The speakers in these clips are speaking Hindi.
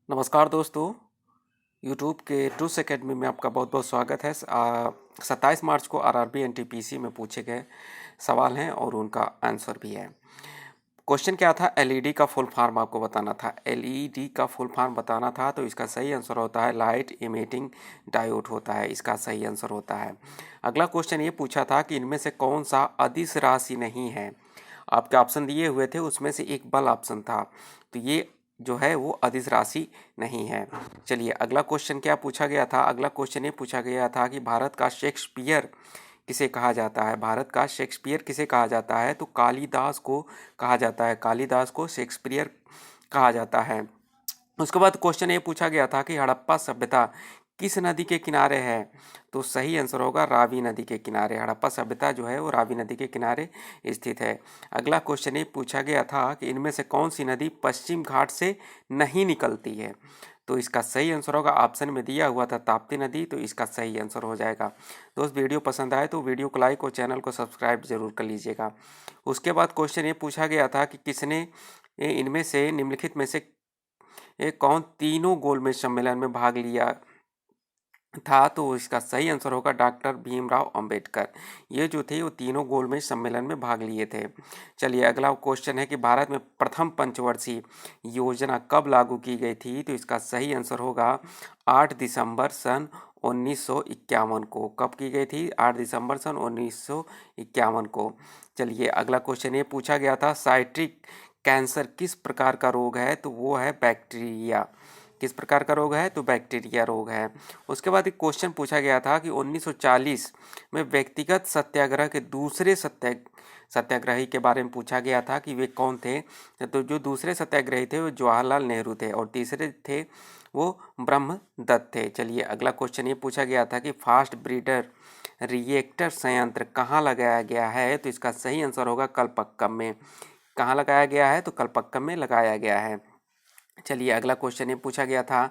नमस्कार दोस्तों, यूट्यूब के टूस एकेडमी में आपका बहुत बहुत स्वागत है। 27 मार्च को आरआरबी एनटीपीसी में पूछे गए सवाल हैं और उनका आंसर भी है। क्वेश्चन क्या था? एलईडी का फुल फॉर्म आपको बताना था। एलईडी का फुल फॉर्म बताना था तो इसका सही आंसर होता है लाइट इमिटिंग डायोड होता है, इसका सही आंसर होता है। अगला क्वेश्चन ये पूछा था कि इनमें से कौन सा अदिश राशि नहीं है। आपके ऑप्शन दिए हुए थे, उसमें से एक बल ऑप्शन था, तो ये जो है वो अदिश राशि नहीं है। चलिए अगला क्वेश्चन क्या पूछा गया था? अगला क्वेश्चन ये पूछा गया था कि भारत का शेक्सपियर किसे कहा जाता है। भारत का शेक्सपियर किसे कहा जाता है? तो कालिदास को कहा जाता है। कालिदास को शेक्सपियर कहा जाता है। उसके बाद क्वेश्चन ये पूछा गया था कि हड़प्पा सभ्यता किस नदी के किनारे है। तो सही आंसर होगा रावी नदी के किनारे। हड़प्पा सभ्यता जो है वो रावी नदी के किनारे स्थित है। अगला क्वेश्चन ये पूछा गया था कि इनमें से कौन सी नदी पश्चिम घाट से नहीं निकलती है। तो इसका सही आंसर होगा, ऑप्शन में दिया हुआ था ताप्ती नदी, तो इसका सही आंसर हो जाएगा। दोस्त वीडियो पसंद आए तो वीडियो को लाइक और चैनल को सब्सक्राइब जरूर कर लीजिएगा। उसके बाद क्वेश्चन ये पूछा गया था कि किसने इनमें से निम्नलिखित में से कौन तीनों गोलमेज सम्मेलन में भाग लिया था। तो इसका सही आंसर होगा डॉक्टर भीमराव अंबेडकर। ये जो थे वो तीनों गोलमेज सम्मेलन में भाग लिए थे। चलिए अगला क्वेश्चन है कि भारत में प्रथम पंचवर्षीय योजना कब लागू की गई थी। तो इसका सही आंसर होगा 8 दिसंबर सन 1951 को। कब की गई थी? 8 दिसंबर सन 1951 को। चलिए अगला क्वेश्चन ये पूछा गया था साइट्रिक कैंसर किस प्रकार का रोग है। तो वो है बैक्टीरिया। किस प्रकार का रोग है? तो बैक्टीरिया रोग है। उसके बाद एक क्वेश्चन पूछा गया था कि 1940 में व्यक्तिगत सत्याग्रह के दूसरे सत्याग्रही के बारे में पूछा गया था कि वे कौन थे। तो जो दूसरे सत्याग्रही थे वो जवाहरलाल नेहरू थे और तीसरे थे वो ब्रह्मदत्त थे। चलिए अगला क्वेश्चन ये पूछा गया था कि फास्ट ब्रीडर रिएक्टर संयंत्र कहाँ लगाया गया है। तो इसका सही आंसर होगा कलपक्कम में। कहाँ लगाया गया है? तो कलपक्कम में लगाया गया है। चलिए अगला क्वेश्चन ये पूछा गया था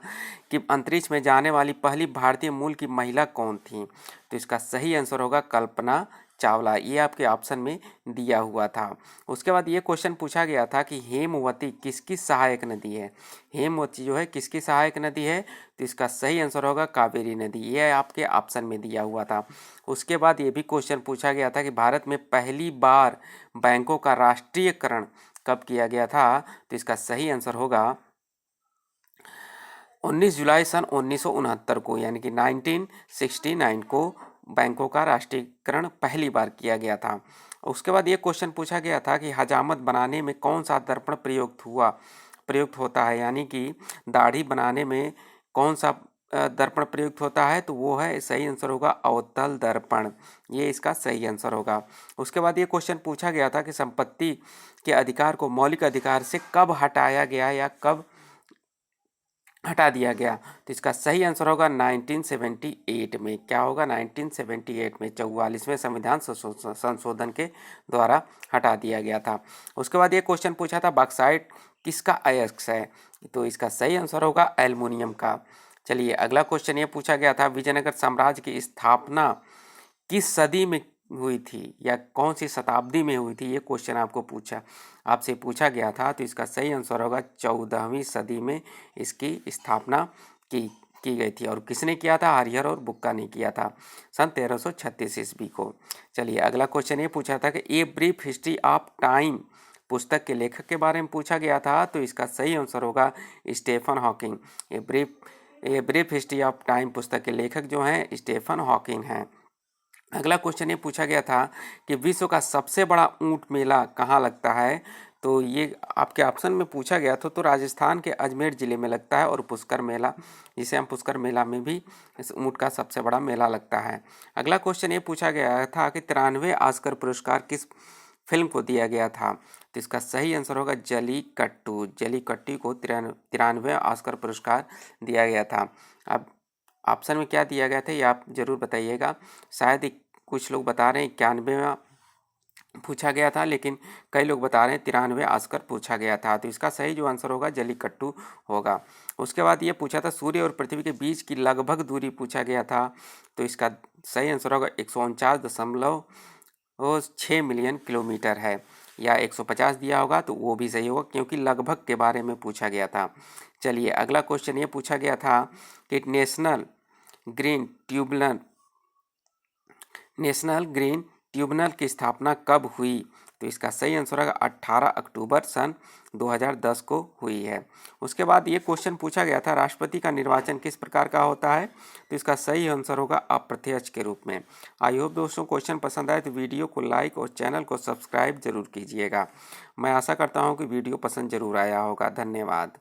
कि अंतरिक्ष में जाने वाली पहली भारतीय मूल की महिला कौन थी। तो इसका सही आंसर होगा कल्पना चावला। ये आपके ऑप्शन में दिया हुआ था। उसके बाद ये क्वेश्चन पूछा गया था कि हेमवती किसकी सहायक नदी है। हेमवती जो है किसकी सहायक नदी है। तो इसका सही आंसर होगा कावेरी नदी। ये आपके ऑप्शन में दिया हुआ था। उसके बाद ये भी क्वेश्चन पूछा गया था कि भारत में पहली बार बैंकों का राष्ट्रीयकरण कब किया गया था। तो इसका सही आंसर होगा 19 जुलाई सन 1969 को, यानी कि 1969 को बैंकों का राष्ट्रीयकरण पहली बार किया गया था। उसके बाद ये क्वेश्चन पूछा गया था कि हजामत बनाने में कौन सा दर्पण प्रयुक्त होता है, यानी कि दाढ़ी बनाने में कौन सा दर्पण प्रयुक्त होता है। तो वो है, सही आंसर होगा अवतल दर्पण। ये इसका सही आंसर होगा। उसके बाद ये क्वेश्चन पूछा गया था कि संपत्ति के अधिकार को मौलिक अधिकार से कब हटाया गया या कब हटा दिया गया। तो इसका सही आंसर होगा 1978 में। क्या होगा? 1978 में 44वें संविधान संशोधन के द्वारा हटा दिया गया था। उसके बाद ये क्वेश्चन पूछा था बॉक्साइट किसका अयस्क है। तो इसका सही आंसर होगा एल्युमिनियम का। चलिए अगला क्वेश्चन ये पूछा गया था विजयनगर साम्राज्य की स्थापना किस सदी में हुई थी या कौन सी शताब्दी में हुई थी। ये क्वेश्चन आपसे पूछा गया था। तो इसका सही आंसर होगा 14वीं सदी में इसकी स्थापना की गई थी। और किसने किया था? हरिहर और बुक्का ने किया था सन 1336 ईस्वी को। चलिए अगला क्वेश्चन ये पूछा था कि ए ब्रीफ हिस्ट्री ऑफ टाइम पुस्तक के लेखक के बारे में पूछा गया था। तो इसका सही आंसर होगा Stephen Hawking. A brief history of time पुस्तक के लेखक जो हैं स्टीफन हॉकिंग हैं। अगला क्वेश्चन ये पूछा गया था कि विश्व का सबसे बड़ा ऊंट मेला कहाँ लगता है। तो ये आपके ऑप्शन में पूछा गया था। तो राजस्थान के अजमेर जिले में लगता है और पुष्कर मेला, जिसे हम पुष्कर मेला में भी इस ऊंट का सबसे बड़ा मेला लगता है। अगला क्वेश्चन ये पूछा गया था कि 93 ऑस्कर पुरस्कार किस फिल्म को दिया गया था। तो इसका सही आंसर होगा जलीकट्टू। जलीकट्टू को 93 ऑस्कर पुरस्कार दिया गया था। अब ऑप्शन में क्या दिया गया था ये आप जरूर बताइएगा। शायद कुछ लोग बता रहे हैं 91वां पूछा गया था, लेकिन कई लोग बता रहे हैं 93 ऑस्कर पूछा गया था। तो इसका सही जो आंसर होगा जलीकट्टू होगा। उसके बाद ये पूछा था सूर्य और पृथ्वी के बीच की लगभग दूरी पूछा गया था। तो इसका सही आंसर होगा 149.6 मिलियन किलोमीटर है। या 150 दिया होगा तो वो भी सही होगा, क्योंकि लगभग के बारे में पूछा गया था। चलिए अगला क्वेश्चन ये पूछा गया था कि नेशनल ग्रीन ट्रिब्यूनल की स्थापना कब हुई? तो इसका सही आंसर होगा 18 अक्टूबर सन 2010 को हुई है। उसके बाद ये क्वेश्चन पूछा गया था, राष्ट्रपति का निर्वाचन किस प्रकार का होता है? तो इसका सही आंसर होगा अप्रत्यक्ष के रूप में। आई होप दोस्तों क्वेश्चन पसंद आए तो वीडियो को लाइक और चैनल को सब्सक्राइब जरूर कीजिएगा। मैं आशा करता हूँ कि वीडियो पसंद जरूर आया होगा। धन्यवाद।